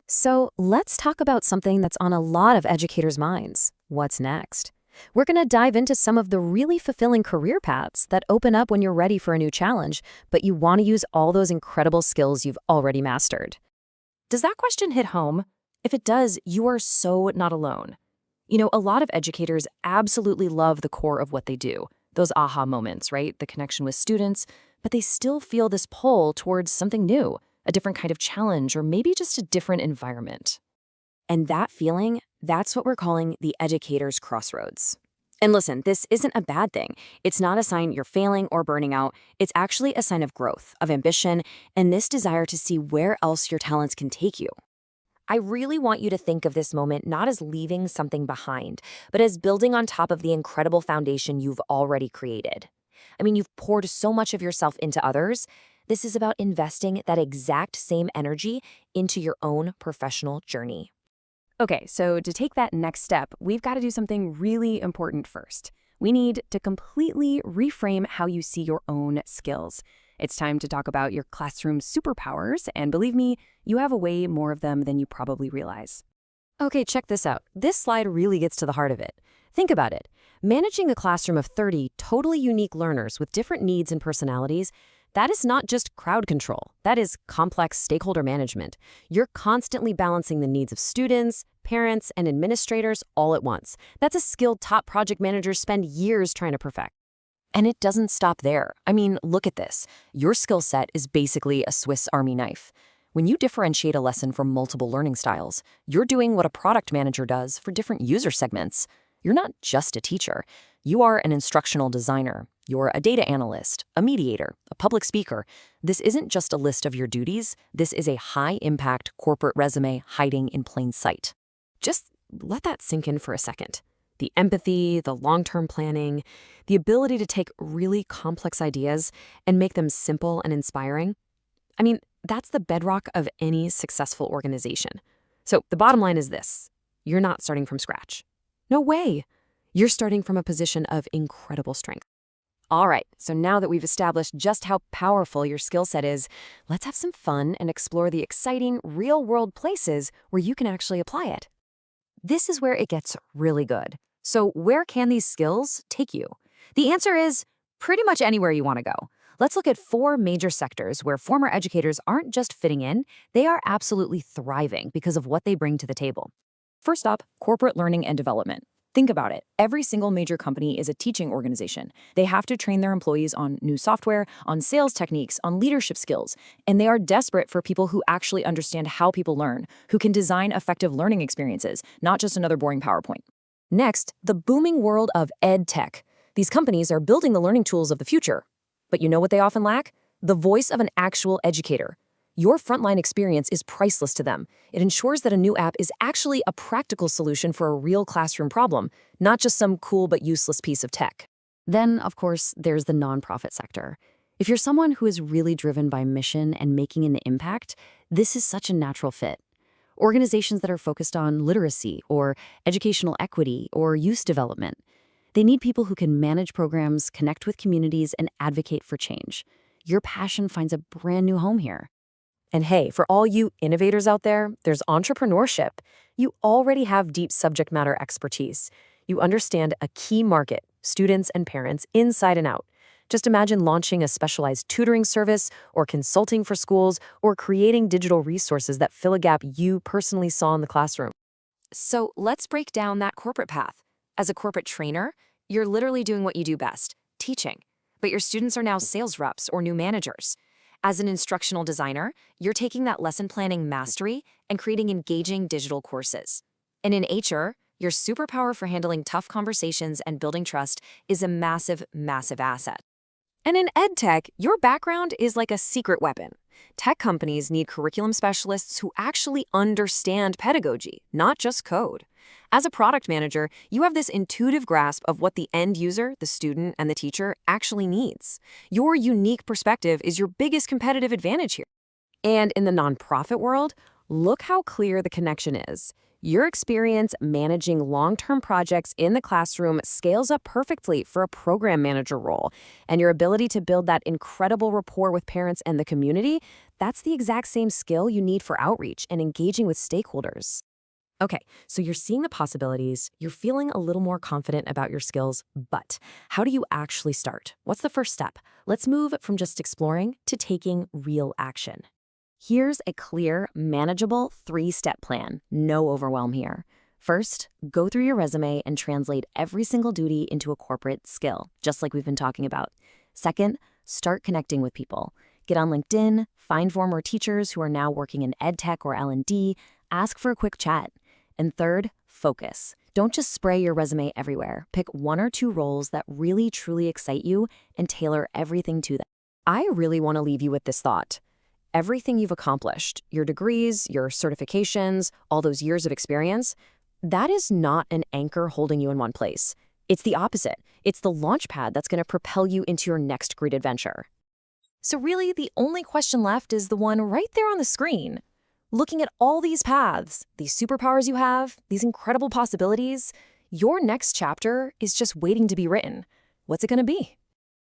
So let's talk about something that's on a lot of educators' minds. What's next? We're going to dive into some of the really fulfilling career paths that open up when you're ready for a new challenge, but you want to use all those incredible skills you've already mastered. Does that question hit home? If it does, you are so not alone. A lot of educators absolutely love the core of what they do, those aha moments, right? The connection with students, but they still feel this pull towards something new, a different kind of challenge, or maybe just a different environment. And that feeling, that's what we're calling the educator's crossroads. And listen, this isn't a bad thing. It's not a sign you're failing or burning out. It's actually a sign of growth, of ambition, and this desire to see where else your talents can take you. I really want you to think of this moment not as leaving something behind, but as building on top of the incredible foundation you've already created. I mean, you've poured so much of yourself into others. This is about investing that exact same energy into your own professional journey. Okay, so to take that next step, we've got to do something really important first. We need to completely reframe how you see your own skills. It's time to talk about your classroom superpowers, and believe me, you have way more of them than you probably realize. Okay, check this out. This slide really gets to the heart of it. Think about it. Managing a classroom of 30 totally unique learners with different needs and personalities, that is not just crowd control. That is complex stakeholder management. You're constantly balancing the needs of students, parents, and administrators all at once. That's a skill top project managers spend years trying to perfect. And it doesn't stop there. I mean, look at this. Your skill set is basically a Swiss Army knife. When you differentiate a lesson from multiple learning styles, you're doing what a product manager does for different user segments. You're not just a teacher. You are an instructional designer. You're a data analyst, a mediator, a public speaker. This isn't just a list of your duties. This is a high-impact corporate resume hiding in plain sight. Just let that sink in for a second. The empathy, the long-term planning, the ability to take really complex ideas and make them simple and inspiring. I mean, that's the bedrock of any successful organization. So the bottom line is this: you're not starting from scratch. No way. You're starting from a position of incredible strength. All right, so now that we've established just how powerful your skill set is, let's have some fun and explore the exciting, real-world places where you can actually apply it. This is where it gets really good. So where can these skills take you? The answer is pretty much anywhere you want to go. Let's look at 4 major sectors where former educators aren't just fitting in, they are absolutely thriving because of what they bring to the table. First up, corporate learning and development. Think about it. Every single major company is a teaching organization. They have to train their employees on new software, on sales techniques, on leadership skills, and they are desperate for people who actually understand how people learn, who can design effective learning experiences, not just another boring PowerPoint. Next, the booming world of EdTech. These companies are building the learning tools of the future. But you know what they often lack? The voice of an actual educator. Your frontline experience is priceless to them. It ensures that a new app is actually a practical solution for a real classroom problem, not just some cool but useless piece of tech. Then, of course, there's the nonprofit sector. If you're someone who is really driven by mission and making an impact, this is such a natural fit. Organizations that are focused on literacy or educational equity or youth development. They need people who can manage programs, connect with communities, and advocate for change. Your passion finds a brand new home here. And hey, for all you innovators out there, there's entrepreneurship. You already have deep subject matter expertise. You understand a key market, students and parents, inside and out. Just imagine launching a specialized tutoring service or consulting for schools or creating digital resources that fill a gap you personally saw in the classroom. So let's break down that corporate path. As a corporate trainer, you're literally doing what you do best, teaching. But your students are now sales reps or new managers. As an instructional designer, you're taking that lesson planning mastery and creating engaging digital courses. And in HR, your superpower for handling tough conversations and building trust is a massive, massive asset. And in EdTech, your background is like a secret weapon. Tech companies need curriculum specialists who actually understand pedagogy, not just code. As a product manager, you have this intuitive grasp of what the end user, the student, and the teacher actually needs. Your unique perspective is your biggest competitive advantage here. And in the nonprofit world, Look how clear the connection is. Your experience managing long-term projects in the classroom scales up perfectly for a program manager role, and your ability to build that incredible rapport with parents and the community, that's the exact same skill you need for outreach and engaging with stakeholders. Okay, so you're seeing the possibilities, you're feeling a little more confident about your skills, but how do you actually start? What's the first step? Let's move from just exploring to taking real action. Here's a clear, manageable 3-step plan. No overwhelm here. First, go through your resume and translate every single duty into a corporate skill, just like we've been talking about. Second, start connecting with people. Get on LinkedIn, find former teachers who are now working in EdTech or L&D, ask for a quick chat. And third, focus. Don't just spray your resume everywhere. Pick 1 or 2 roles that really truly excite you and tailor everything to them. I really want to leave you with this thought. Everything you've accomplished, your degrees, your certifications, all those years of experience, that is not an anchor holding you in one place. It's the opposite. It's the launch pad that's going to propel you into your next great adventure. So really, the only question left is the one right there on the screen. Looking at all these paths, these superpowers you have, these incredible possibilities, your next chapter is just waiting to be written. What's it going to be?